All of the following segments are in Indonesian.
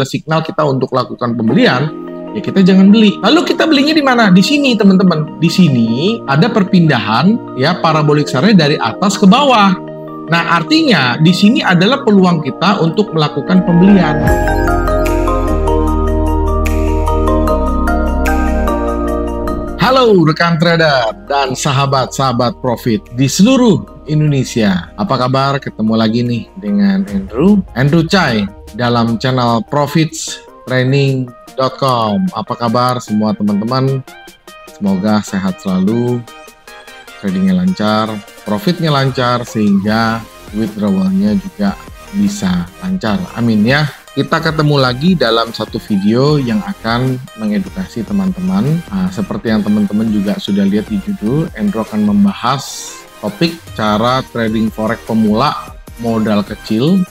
signal kita untuk lakukan pembelian, ya kita jangan beli. Lalu kita belinya di mana? Di sini, teman-teman. Di sini ada perpindahan ya parabolik SAR dari atas ke bawah. Nah, artinya di sini adalah peluang kita untuk melakukan pembelian. Halo rekan trader dan sahabat-sahabat profit di seluruh Indonesia. Apa kabar? Ketemu lagi nih dengan Andrew Chai dalam channel profitstraining.com. Apa kabar semua teman-teman? Semoga sehat selalu, tradingnya lancar, profitnya lancar, sehingga withdrawalnya juga bisa lancar. Amin ya. Kita ketemu lagi dalam satu video yang akan mengedukasi teman-teman. Seperti yang teman-teman juga sudah lihat di judul, Andrew akan membahas topik cara trading forex pemula modal kecil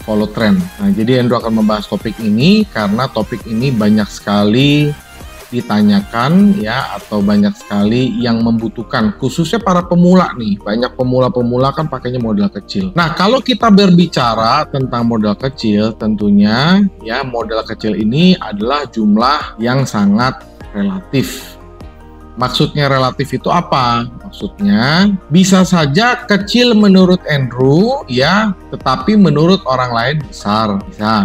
follow trend. Nah, jadi Andrew akan membahas topik ini karena topik ini banyak sekali ditanyakan ya, atau banyak sekali yang membutuhkan, khususnya para pemula nih. Banyak pemula-pemula kan pakainya modal kecil. Nah, kalau kita berbicara tentang modal kecil, tentunya ya modal kecil ini adalah jumlah yang sangat relatif. Maksudnya relatif itu apa? Maksudnya bisa saja kecil menurut Andrew ya, tetapi menurut orang lain besar.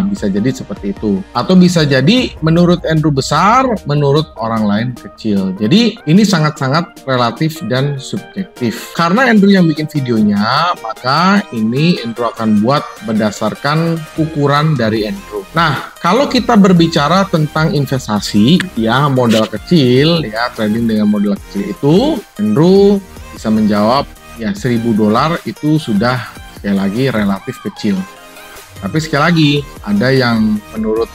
Bisa jadi seperti itu. Atau bisa jadi menurut Andrew besar, menurut orang lain kecil. Jadi ini sangat-sangat relatif dan subjektif. Karena Andrew yang bikin videonya, maka ini Andrew akan buat berdasarkan ukuran dari Andrew. Nah, kalau kita berbicara tentang investasi ya modal kecil ya, trading dengan modal kecil itu, Andrew bisa menjawab ya $1.000 itu sudah sekali lagi relatif kecil. Tapi sekali lagi ada yang menurut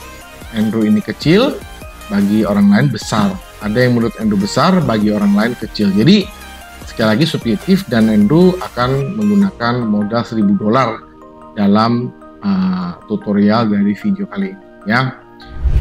Andrew ini kecil, bagi orang lain besar. Ada yang menurut Andrew besar, bagi orang lain kecil. Jadi sekali lagi subjektif, dan Andrew akan menggunakan modal $1.000 dalam tutorial dari video kali ini ya.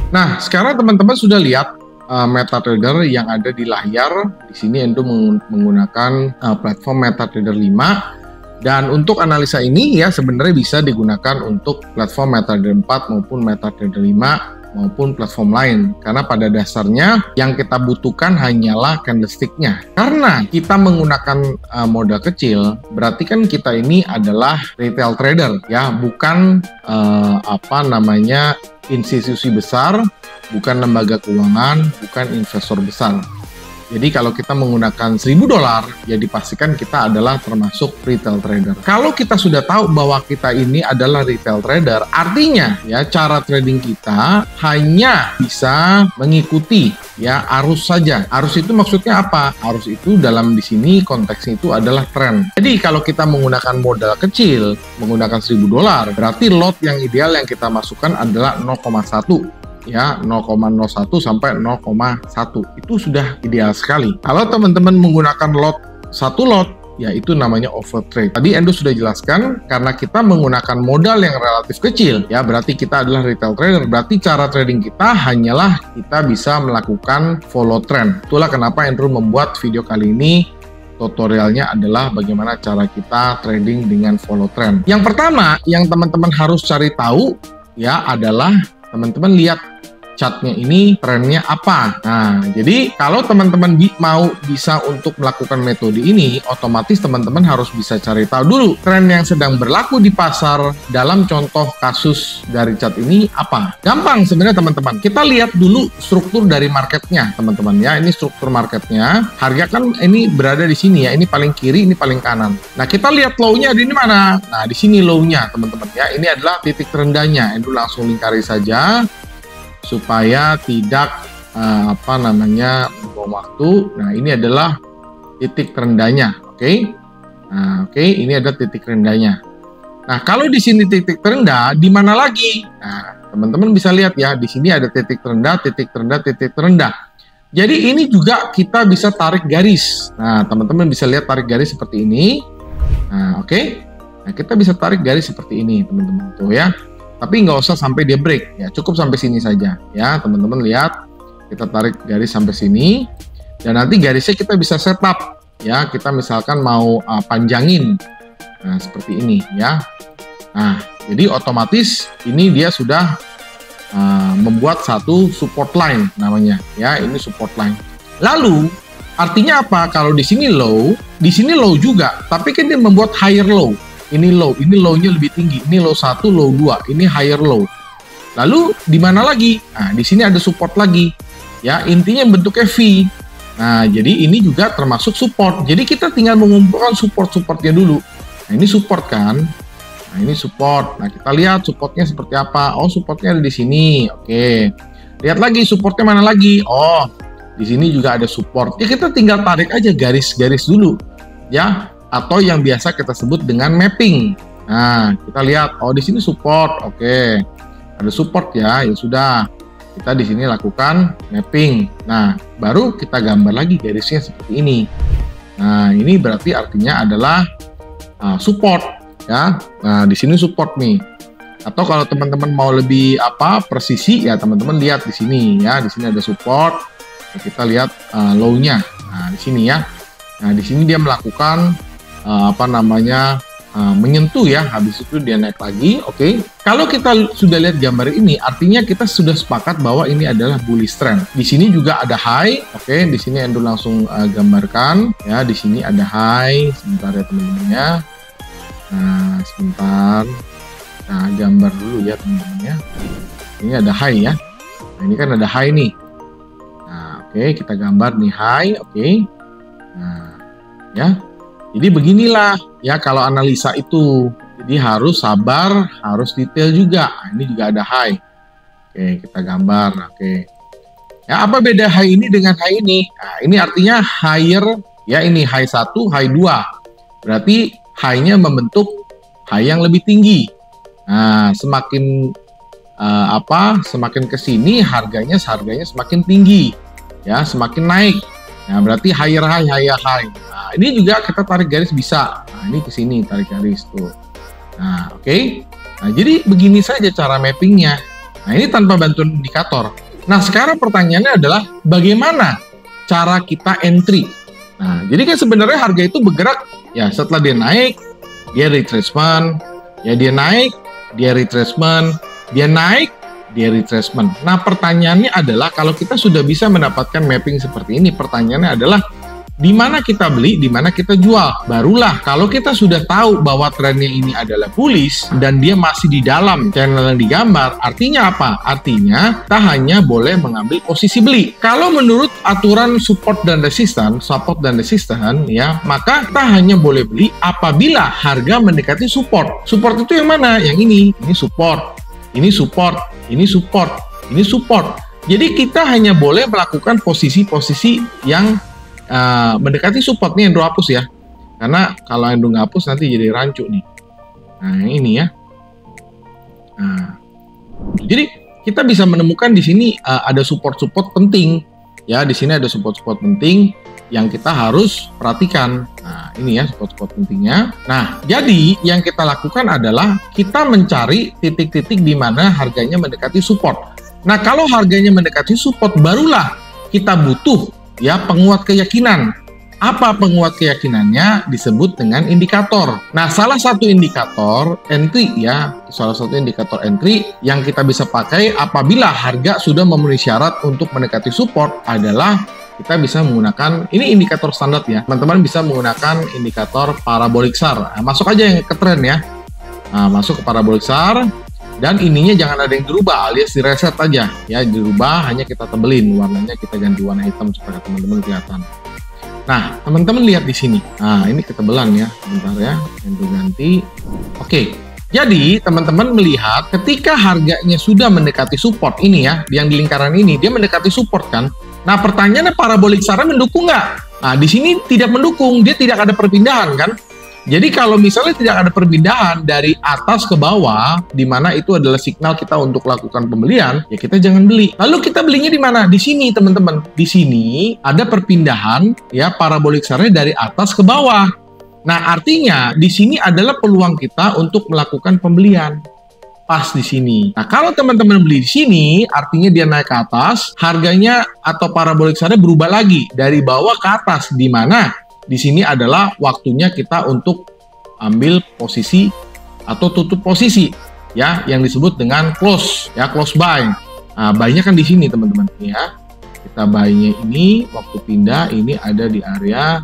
Nah, sekarang teman-teman sudah lihat MetaTrader yang ada di layar. Di sini Andrew menggunakan platform MetaTrader 5, dan untuk analisa ini ya sebenarnya bisa digunakan untuk platform MetaTrader 4 maupun MetaTrader 5 maupun platform lain, karena pada dasarnya yang kita butuhkan hanyalah candlesticknya. Karena kita menggunakan modal kecil, berarti kan kita ini adalah retail trader ya, bukan institusi besar, bukan lembaga keuangan, bukan investor besar. Jadi kalau kita menggunakan $1.000, ya dipastikan kita adalah termasuk retail trader. Kalau kita sudah tahu bahwa kita ini adalah retail trader, artinya ya cara trading kita hanya bisa mengikuti ya arus saja. Arus itu maksudnya apa? Arus itu dalam di sini konteksnya itu adalah tren. Jadi kalau kita menggunakan modal kecil, menggunakan $1.000, berarti lot yang ideal yang kita masukkan adalah 0,1. Ya, 0,01 sampai 0,1 itu sudah ideal sekali. Kalau teman-teman menggunakan satu lot, ya itu namanya overtrade. Tadi Andrew sudah jelaskan, karena kita menggunakan modal yang relatif kecil, ya berarti kita adalah retail trader. Berarti cara trading kita hanyalah kita bisa melakukan follow trend. Itulah kenapa Andrew membuat video kali ini. Tutorialnya adalah bagaimana cara kita trading dengan follow trend. Yang pertama yang teman-teman harus cari tahu ya adalah teman-teman lihat chartnya ini trennya apa. Nah, jadi kalau teman-teman bisa untuk melakukan metode ini, otomatis teman-teman harus bisa cari tahu dulu tren yang sedang berlaku di pasar. Dalam contoh kasus dari chart ini apa? Gampang sebenarnya teman-teman. Kita lihat dulu struktur dari marketnya teman-teman ya. Ini struktur marketnya. Harga kan ini berada di sini ya. Ini paling kiri, ini paling kanan. Nah, kita lihat low-nya di mana? Nah, di sini low-nya teman-teman ya. Ini adalah titik terendahnya. Itu langsung lingkari saja supaya tidak membuang waktu. Nah, ini adalah titik terendahnya, oke? Nah, oke, ini ada titik terendahnya. Nah, kalau di sini titik terendah, di mana lagi? Nah, teman-teman bisa lihat ya, di sini ada titik terendah, titik terendah, titik terendah. Jadi ini juga kita bisa tarik garis. Nah, teman-teman bisa lihat tarik garis seperti ini. Nah, oke. Nah, kita bisa tarik garis seperti ini, teman-teman. Tuh ya. Tapi nggak usah sampai dia break, ya cukup sampai sini saja ya teman-teman. Lihat, kita tarik garis sampai sini, dan nanti garisnya kita bisa setup ya. Kita misalkan mau panjangin, nah seperti ini ya. Nah, jadi otomatis ini dia sudah membuat satu support line namanya ya, ini support line. Lalu artinya apa? Kalau di sini low juga, tapi kan dia membuat higher low. Ini low-nya lebih tinggi. Ini low 1, low 2, ini higher low. Lalu di mana lagi? Nah, di sini ada support lagi. Ya, intinya bentuknya V. Nah, jadi ini juga termasuk support. Jadi kita tinggal mengumpulkan support-supportnya dulu. Nah, ini support kan? Nah, ini support. Nah, kita lihat supportnya seperti apa. Oh, supportnya ada di sini. Oke. Lihat lagi supportnya mana lagi? Oh, di sini juga ada support. Ya, kita tinggal tarik aja garis-garis dulu. Ya, atau yang biasa kita sebut dengan mapping. Nah, kita lihat, oh di sini support, oke, ada support ya, ya sudah, kita di sini lakukan mapping. Nah, baru kita gambar lagi garisnya seperti ini. Nah, ini berarti artinya adalah support ya. Nah, di sini support nih. Atau kalau teman-teman mau lebih presisi ya, teman-teman lihat di sini ya, di sini ada support. Nah, kita lihat low-nya. Nah, di sini ya. Nah, di sini dia melakukan menyentuh ya, habis itu dia naik lagi. Oke. Kalau kita sudah lihat gambar ini, artinya kita sudah sepakat bahwa ini adalah bullish trend. Di sini juga ada high. Oke, di sini Endo langsung gambarkan ya, di sini ada high. Sebentar ya teman-teman ya. Nah, sebentar. Nah, gambar dulu ya teman-teman ya. Ini ada high ya. Nah, ini kan ada high nih. Nah, oke, kita gambar nih high. Oke. Nah, ya. Jadi beginilah ya kalau analisa itu. Jadi harus sabar, harus detail juga. Nah, ini juga ada high. Oke, kita gambar. Oke. Ya, apa beda high ini dengan high ini? Nah, ini artinya higher ya, ini high 1, high 2. Berarti high-nya membentuk high yang lebih tinggi. Nah, semakin semakin ke sini harganya semakin tinggi. Ya, semakin naik. Nah, berarti higher high, higher high. Nah, ini juga kita tarik garis bisa. Nah, ini ke sini tarik garis tuh. Nah, oke. Nah, jadi begini saja cara mappingnya. Nah, ini tanpa bantuan indikator. Nah, sekarang pertanyaannya adalah bagaimana cara kita entry? Nah, jadi kan sebenarnya harga itu bergerak ya setelah dia naik, dia retracement, ya dia naik, dia retracement, dia naik, dia retracement. Nah, pertanyaannya adalah kalau kita sudah bisa mendapatkan mapping seperti ini, pertanyaannya adalah di mana kita beli, di mana kita jual. Barulah kalau kita sudah tahu bahwa trennya ini adalah bullish dan dia masih di dalam channel yang digambar, artinya apa? Artinya kita hanya boleh mengambil posisi beli. Kalau menurut aturan support dan resistance ya, maka kita hanya boleh beli apabila harga mendekati support. Support itu yang mana? Yang ini support. Ini support, ini support, ini support. Jadi kita hanya boleh melakukan posisi-posisi yang mendekati support. Nih Endo hapus ya, karena kalau Endo nggak hapus nanti jadi rancu nih. Nah ini ya. Nah, jadi kita bisa menemukan di sini ada support-support penting ya. Di sini ada support-support penting yang kita harus perhatikan. Nah ini ya support-support pentingnya. Nah jadi yang kita lakukan adalah kita mencari titik-titik di mana harganya mendekati support. Nah kalau harganya mendekati support, barulah kita butuh ya penguat keyakinan. Apa penguat keyakinannya? Disebut dengan indikator. Nah, salah satu indikator entry yang kita bisa pakai apabila harga sudah memenuhi syarat untuk mendekati support adalah kita bisa menggunakan, ini indikator standar ya, teman-teman bisa menggunakan indikator parabolic SAR. Nah, masuk aja yang ke tren ya. Nah, masuk ke parabolic SAR. Dan ininya jangan ada yang dirubah alias direset aja ya, dirubah hanya kita tebelin warnanya, kita ganti warna hitam supaya teman-teman kelihatan. Nah, teman-teman lihat di sini. Nah, ini ketebelan ya. Bentar ya, Endo ganti. Oke. Jadi, teman-teman melihat ketika harganya sudah mendekati support ini ya, yang di lingkaran ini dia mendekati support kan. Nah, pertanyaannya parabolic SAR mendukung nggak? Nah, di sini tidak mendukung, dia tidak ada perpindahan kan. Jadi kalau misalnya tidak ada perpindahan dari atas ke bawah, di mana itu adalah signal kita untuk lakukan pembelian, ya kita jangan beli. Lalu kita belinya di mana? Di sini teman-teman. Di sini ada perpindahan ya parabolic SAR dari atas ke bawah. Nah artinya di sini adalah peluang kita untuk melakukan pembelian. Pas di sini. Nah kalau teman-teman beli di sini, artinya dia naik ke atas, harganya atau parabolic SAR berubah lagi dari bawah ke atas, di mana di sini adalah waktunya kita untuk ambil posisi atau tutup posisi ya, yang disebut dengan close ya, close buy. Nah, buy-nya kan di sini teman-teman ya. Kita buy-nya ini waktu pindah ini ada di area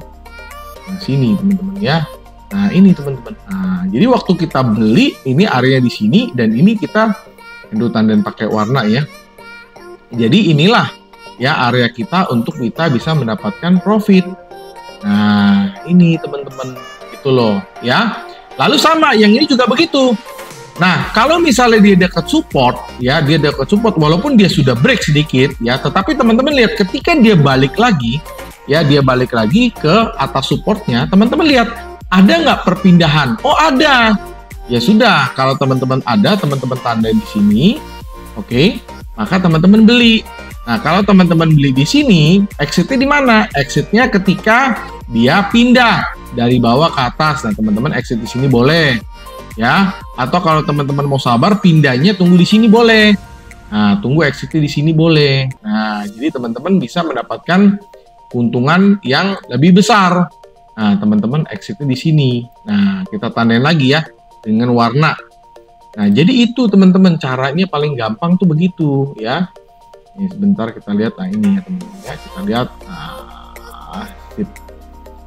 yang sini teman-teman ya. Nah, ini teman-teman. Nah, jadi waktu kita beli ini area di sini dan ini kita tandain pakai warna ya. Jadi inilah ya area kita untuk kita bisa mendapatkan profit. Nah, ini teman-teman itu loh ya. Lalu sama yang ini juga begitu. Nah, kalau misalnya dia dekat support ya, dia dekat support walaupun dia sudah break sedikit ya, tetapi teman-teman lihat ketika dia balik lagi ya, dia balik lagi ke atas supportnya, teman-teman lihat ada nggak perpindahan? Oh, ada. Ya sudah, kalau teman-teman ada, teman-teman tandain di sini. Oke, maka teman-teman beli. Nah, kalau teman-teman beli di sini, exitnya di mana? Exitnya ketika dia pindah dari bawah ke atas. Nah, teman-teman exit di sini boleh, ya. Atau kalau teman-teman mau sabar, pindahnya tunggu di sini boleh. Nah, tunggu exitnya di sini boleh. Nah, jadi teman-teman bisa mendapatkan keuntungan yang lebih besar. Nah, teman-teman exitnya di sini. Nah, kita tandain lagi ya dengan warna. Nah, jadi itu teman-teman caranya paling gampang tuh begitu ya. Ini sebentar kita lihat. Nah, ini ya teman-teman ya, kita lihat. Nah, sip.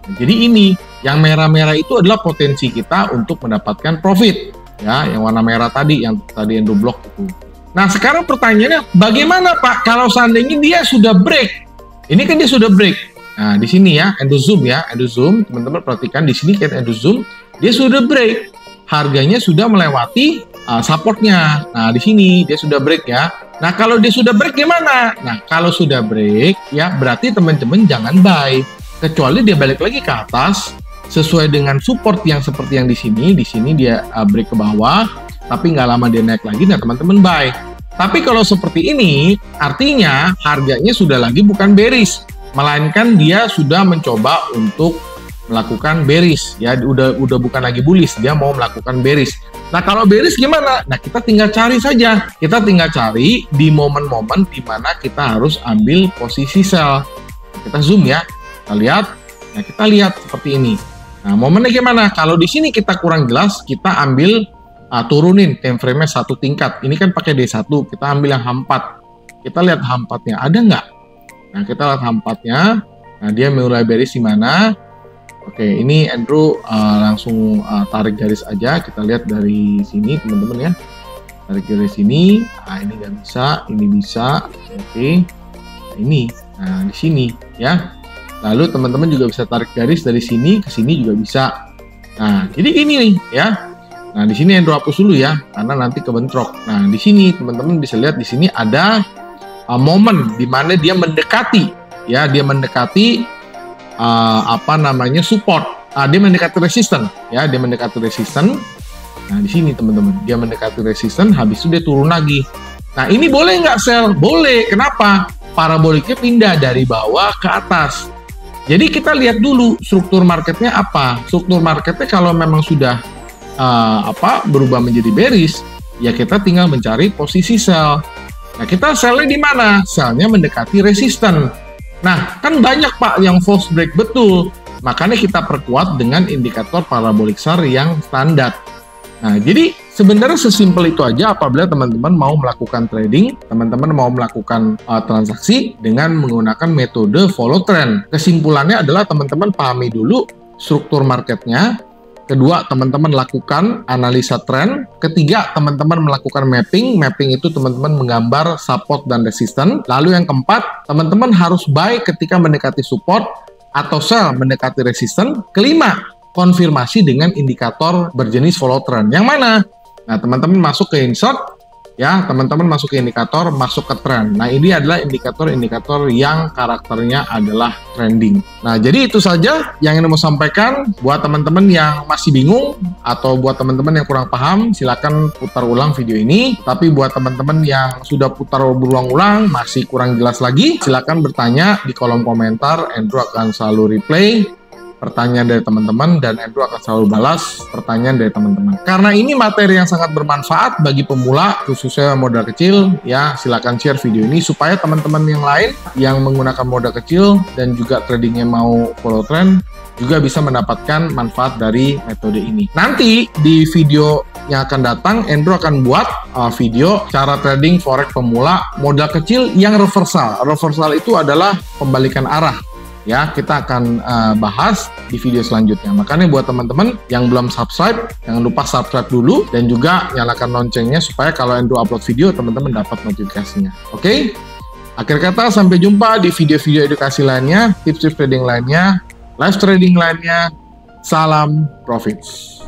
Nah, jadi ini yang merah-merah itu adalah potensi kita untuk mendapatkan profit ya, yang warna merah tadi yang tadi Endo Block itu. Nah, sekarang pertanyaannya bagaimana Pak kalau seandainya dia sudah break? Ini kan dia sudah break. Nah, di sini ya Endo Zoom ya, Endo Zoom teman-teman perhatikan di sini kan Endo Zoom dia sudah break. Harganya sudah melewati supportnya. Nah, di sini dia sudah break ya. Nah, kalau dia sudah break gimana? Nah, kalau sudah break ya berarti teman-teman jangan buy. Kecuali dia balik lagi ke atas sesuai dengan support yang seperti yang di sini dia break ke bawah, tapi nggak lama dia naik lagi, nah teman-teman buy. Tapi kalau seperti ini, artinya harganya sudah lagi bukan bearish, melainkan dia sudah mencoba untuk melakukan bearish, ya udah bukan lagi bullish, dia mau melakukan bearish. Nah, kalau bearish gimana? Nah, kita tinggal cari saja, kita tinggal cari di momen-momen di mana kita harus ambil posisi sell. Kita zoom ya. Kita lihat, nah kita lihat seperti ini. Nah, momennya gimana? Kalau di sini kita kurang jelas, kita ambil turunin time frame-nya satu tingkat. Ini kan pakai D1, kita ambil yang H4. Kita lihat H4-nya ada nggak? Nah, kita lihat H4-nya. Nah, dia mulai bearish di mana? Oke, ini Andrew langsung tarik garis aja. Kita lihat dari sini, teman-teman ya. Tarik garis sini. Nah, ini nggak bisa, ini bisa. Oke, nah, ini. Nah, di sini ya. Lalu teman-teman juga bisa tarik garis dari sini ke sini juga bisa. Nah, jadi ini nih ya. Nah, di sini Andrew hapus dulu ya, karena nanti kebentrok. Nah, di sini teman-teman bisa lihat di sini ada momen di mana dia mendekati, ya, dia mendekati support. Dia mendekati resisten, ya, dia mendekati resisten. Nah, di sini teman-teman, dia mendekati resisten, habis itu dia turun lagi. Nah, ini boleh nggak sell? Boleh. Kenapa? Paraboliknya pindah dari bawah ke atas. Jadi kita lihat dulu struktur marketnya apa. Struktur marketnya kalau memang sudah berubah menjadi bearish, ya kita tinggal mencari posisi sell. Nah, kita sell-nya di mana? Sell-nya mendekati resisten. Nah, kan banyak Pak yang false break, betul. Makanya kita perkuat dengan indikator parabolic SAR yang standar. Nah, jadi sebenarnya sesimpel itu aja apabila teman-teman mau melakukan trading, teman-teman mau melakukan transaksi dengan menggunakan metode follow trend. Kesimpulannya adalah teman-teman pahami dulu struktur marketnya. Kedua, teman-teman lakukan analisa tren. Ketiga, teman-teman melakukan mapping. Mapping itu teman-teman menggambar support dan resisten. Lalu yang keempat, teman-teman harus buy ketika mendekati support atau sell mendekati resisten. Kelima, konfirmasi dengan indikator berjenis follow trend. Yang mana? Nah, teman-teman masuk ke insert, ya, teman-teman masuk ke indikator, masuk ke trend. Nah, ini adalah indikator-indikator yang karakternya adalah trending. Nah, jadi itu saja yang ingin mau sampaikan. Buat teman-teman yang masih bingung atau buat teman-teman yang kurang paham, silakan putar ulang video ini. Tapi buat teman-teman yang sudah putar berulang-ulang, masih kurang jelas lagi, silakan bertanya di kolom komentar. Andrew akan selalu replay pertanyaan dari teman-teman dan Andrew akan selalu balas pertanyaan dari teman-teman. Karena ini materi yang sangat bermanfaat bagi pemula, khususnya modal kecil, ya silakan share video ini supaya teman-teman yang lain yang menggunakan modal kecil dan juga tradingnya mau follow trend juga bisa mendapatkan manfaat dari metode ini. Nanti di video yang akan datang, Andrew akan buat video cara trading forex pemula modal kecil yang reversal. Reversal itu adalah pembalikan arah. Ya, kita akan bahas di video selanjutnya. Makanya buat teman-teman yang belum subscribe, jangan lupa subscribe dulu dan juga nyalakan loncengnya supaya kalau Andrew upload video, teman-teman dapat notifikasinya. Oke? Akhir kata, sampai jumpa di video-video edukasi lainnya, tips-tips trading lainnya, live trading lainnya. Salam profits.